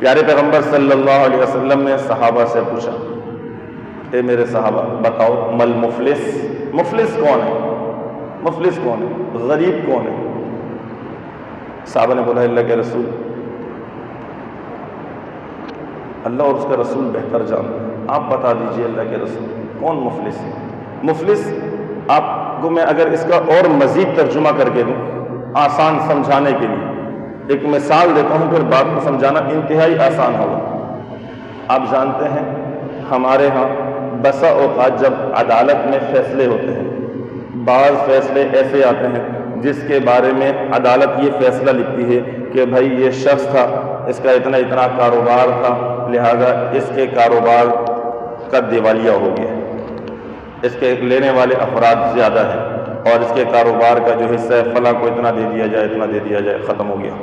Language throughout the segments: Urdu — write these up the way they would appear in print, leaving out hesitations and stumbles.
پیارے پیغمبر صلی اللہ علیہ وسلم نے صحابہ سے پوچھا، اے میرے صحابہ بتاؤ مل مفلس، مفلس کون ہے؟ مفلس کون ہے؟ غریب کون ہے؟ صحابہ نے بولا اللہ کے رسول، اللہ اور اس کا رسول بہتر جانتے ہیں، آپ بتا دیجئے اللہ کے رسول کون مفلس ہے؟ مفلس آپ کو میں اگر اس کا اور مزید ترجمہ کر کے دوں آسان سمجھانے کے لیے، ایک مثال دیتا ہوں، پھر بات کو سمجھانا انتہائی آسان ہوگا۔ آپ جانتے ہیں ہمارے ہاں بسا اوقات جب عدالت میں فیصلے ہوتے ہیں، بعض فیصلے ایسے آتے ہیں جس کے بارے میں عدالت یہ فیصلہ لکھتی ہے کہ بھائی یہ شخص تھا، اس کا اتنا اتنا کاروبار تھا، لہذا اس کے کاروبار کا دیوالیہ ہو گیا، اس کے لینے والے افراد زیادہ ہیں اور اس کے کاروبار کا جو حصہ ہے فلاں کو اتنا دے دیا جائے، اتنا دے دیا جائے، ختم ہو گیا،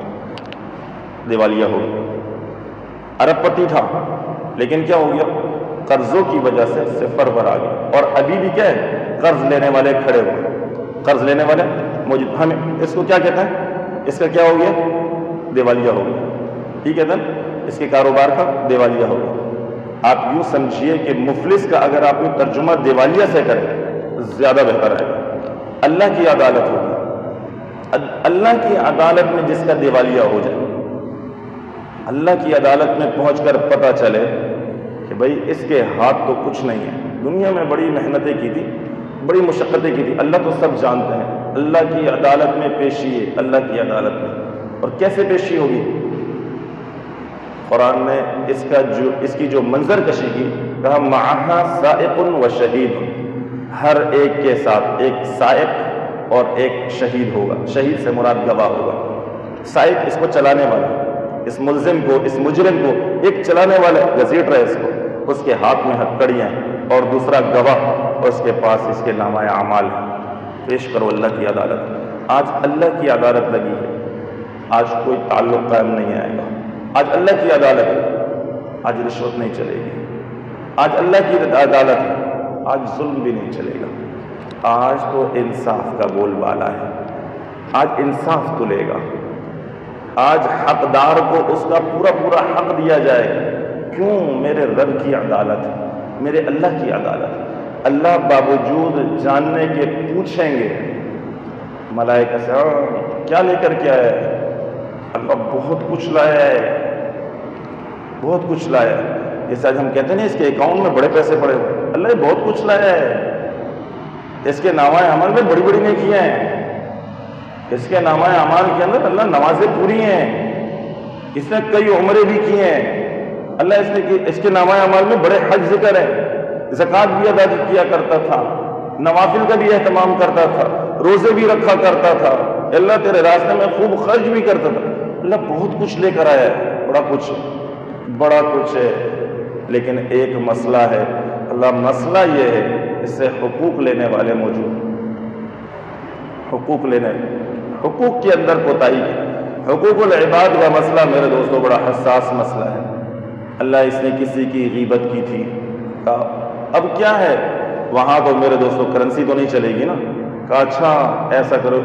دیوالیہ ہو گیا۔ ارب پتی تھا لیکن کیا ہو گیا؟ قرضوں کی وجہ سے صفر پر آ گیا، اور ابھی بھی کیا ہے؟ قرض لینے والے کھڑے ہوئے، قرض لینے والے موجود۔ ہمیں اس کو کیا کہتا ہے؟ اس کا کیا ہو گیا؟ دیوالیہ ہو گیا، ٹھیک ہے نا؟ اس کے کاروبار کا دیوالیہ ہو گیا۔ آپ یوں سمجھیے کہ مفلس کا اگر آپ نے ترجمہ دیوالیہ سے کریں زیادہ بہتر ہے۔ اللہ کی عدالت ہوگی، اللہ کی عدالت میں جس کا دیوالیہ ہو جائے، اللہ کی عدالت میں پہنچ کر پتہ چلے کہ بھئی اس کے ہاتھ تو کچھ نہیں ہے، دنیا میں بڑی محنتیں کی تھی، بڑی مشقتیں کی تھی، اللہ تو سب جانتے ہیں، اللہ کی عدالت میں پیشی ہے، اللہ کی عدالت میں۔ اور کیسے پیشی ہوگی؟ قرآن نے اس کی جو منظر کشی کی، کہا معہا سائق و شہید، ہر ایک کے ساتھ ایک سائق اور ایک شہید ہوگا۔ شہید سے مراد گواہ ہوگا، سائق اس کو چلانے والا، اس ملزم کو، اس مجرم کو ایک چلانے والا گھسیٹ رہا ہے اس کو، اس کے ہاتھ میں ہتھکڑیاں ہیں، اور دوسرا گواہ، اور اس کے پاس اس کے نامہ اعمال ہے۔ پیش کرو اللہ کی عدالت۔ آج اللہ کی عدالت لگی ہے، آج کوئی تعلق قائم نہیں آئے گا، آج اللہ کی عدالت ہے، آج رشوت نہیں چلے گی، آج اللہ کی عدالت ہے، آج ظلم بھی نہیں چلے گا، آج تو انصاف کا بول بالا ہے، آج انصاف تلے گا، آج حقدار کو اس کا پورا پورا حق دیا جائے گا۔ کیوں؟ میرے رب کی عدالت ہے، میرے اللہ کی عدالت ہے۔ اللہ باوجود جاننے کے پوچھیں گے ملائکہ سے، کیا لے کر کے آیا ہے؟ اللہ بہت کچھ لایا ہے، بہت کچھ لایا ہے۔ جیسے آج ہم کہتے ہیں نا اس کے اکاؤنٹ میں بڑے پیسے پڑے ہوئے، اللہ یہ بہت کچھ لایا ہے، اس کے نامہ اعمال میں بڑی بڑی نیکیاں ہیں، اس کے نامہ اعمال کے اندر اللہ نمازیں پوری ہیں، اس نے کئی عمرے بھی کی ہیں، اللہ اس کے نامہ اعمال میں بڑے حج ذکر ہیں، زکوٰۃ بھی ادا کیا کرتا تھا، نوافل کا بھی اہتمام کرتا تھا، روزے بھی رکھا کرتا تھا، اللہ تیرے راستے میں خوب خرچ بھی کرتا تھا۔ اللہ بہت کچھ لے کر آیا ہے، بڑا کچھ ہے، لیکن ایک مسئلہ ہے۔ اللہ مسئلہ یہ ہے اس سے حقوق لینے والے موجود، حقوق کے اندر کوتاہی ہے۔ حقوق العباد کا مسئلہ میرے دوستوں بڑا حساس مسئلہ ہے۔ اللہ اس نے کسی کی غیبت کی تھی، کہا اب کیا ہے وہاں تو میرے دوستوں کرنسی تو نہیں چلے گی نا، کہا اچھا ایسا کرو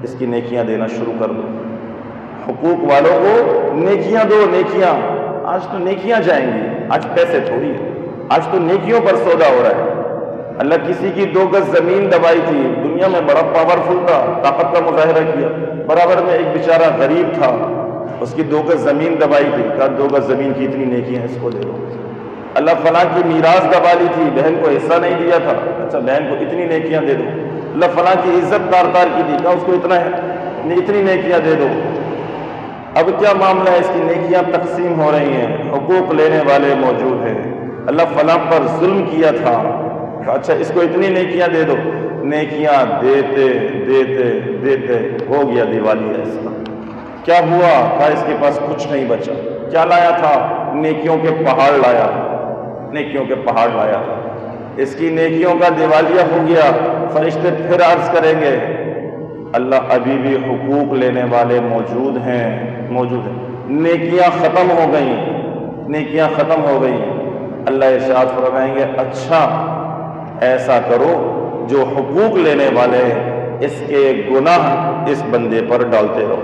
اس کی نیکیاں دینا شروع کر دو، حقوق والوں کو نیکیاں دو، نیکیاں۔ آج تو نیکیاں جائیں گی، آج پیسے تھوڑی ہے، آج تو نیکیوں پر سودا ہو رہا ہے۔ اللہ کسی کی 2 گز زمین دبائی تھی، دنیا میں بڑا پاورفل تھا، طاقت کا مظاہرہ کیا، برابر میں ایک بیچارہ غریب تھا، اس کی 2 گز زمین دبائی تھی، کہا 2 گز زمین کی اتنی نیکیاں اس کو دے دو۔ اللہ فلاں کی میراث دبا لی تھی، بہن کو حصہ نہیں دیا تھا، اچھا بہن کو اتنی نیکیاں دے دو۔ اللہ فلاں کی عزت تار کی تھی، کہا اس کو اتنی نیکیاں دے دو۔ اب کیا معاملہ ہے؟ اس کی نیکیاں تقسیم ہو رہی ہیں، حقوق لینے والے موجود ہیں۔ اللہ فلاں پر ظلم کیا تھا، اچھا اس کو اتنی نیکیاں دے دو۔ نیکیاں دیتے دیتے دیتے ہو گیا دیوالیہ اس کا۔ کیا ہوا؟ کہا اس کے پاس کچھ نہیں بچا۔ کیا لایا تھا؟ نیکیوں کے پہاڑ لایا تھا، نیکیوں کے پہاڑ لایا تھا۔ اس کی نیکیوں کا دیوالیہ ہو گیا۔ فرشتے پھر عرض کریں گے اللہ ابھی بھی حقوق لینے والے موجود ہیں۔ نیکیاں ختم ہو گئیں، اللہ ارشاد فرمائیں گے اچھا ایسا کرو جو حقوق لینے والے اس کے گناہ اس بندے پر ڈالتے رہو۔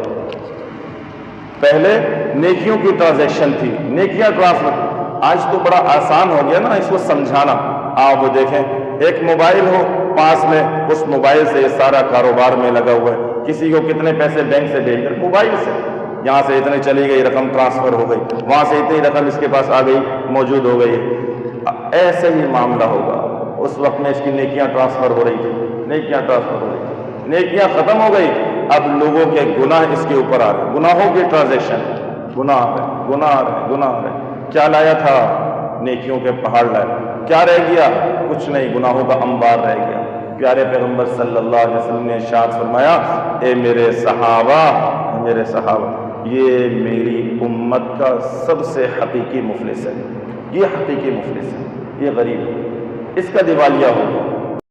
پہلے نیکیوں کی ٹرانزیکشن تھی، نیکیاں ٹرانسفر. آج تو بڑا آسان ہو گیا نا اس کو سمجھانا. آپ وہ دیکھیں ایک موبائل ہو پاس میں، اس موبائل سے یہ سارا کاروبار میں لگا ہوا ہے. کسی کو کتنے پیسے بینک سے بھیج کر موبائل سے، یہاں سے اتنے چلی گئی رقم ٹرانسفر ہو گئی، وہاں سے اتنی رقم اس کے پاس آ گئی موجود ہو گئی. ایسے ہی معاملہ ہوگا. اس وقت میں اس کی نیکیاں ٹرانسفر ہو رہی تھی، نیکیاں ٹرانسفر ہو رہی تھی، نیکیاں ختم ہو گئی. اب لوگوں کے گناہ اس کے اوپر آ رہے، گناہوں کی ٹرانزیکشن، گناہ آ رہے، گناہ آ رہے، گناہ آ رہے. کیا لایا تھا؟ نیکیوں کے پہاڑ لائے. کیا رہ گیا؟ کچھ نہیں، گناہوں کا انبار رہ گیا. پیارے پیغمبر صلی اللہ علیہ وسلم نے ارشاد فرمایا، اے میرے صحابہ، میرے صحابہ، یہ میری امت کا سب سے حقیقی مفلس ہے. یہ حقیقی مفلس ہے، یہ غریب ہے، اس کا دیوالیہ ہو گیا.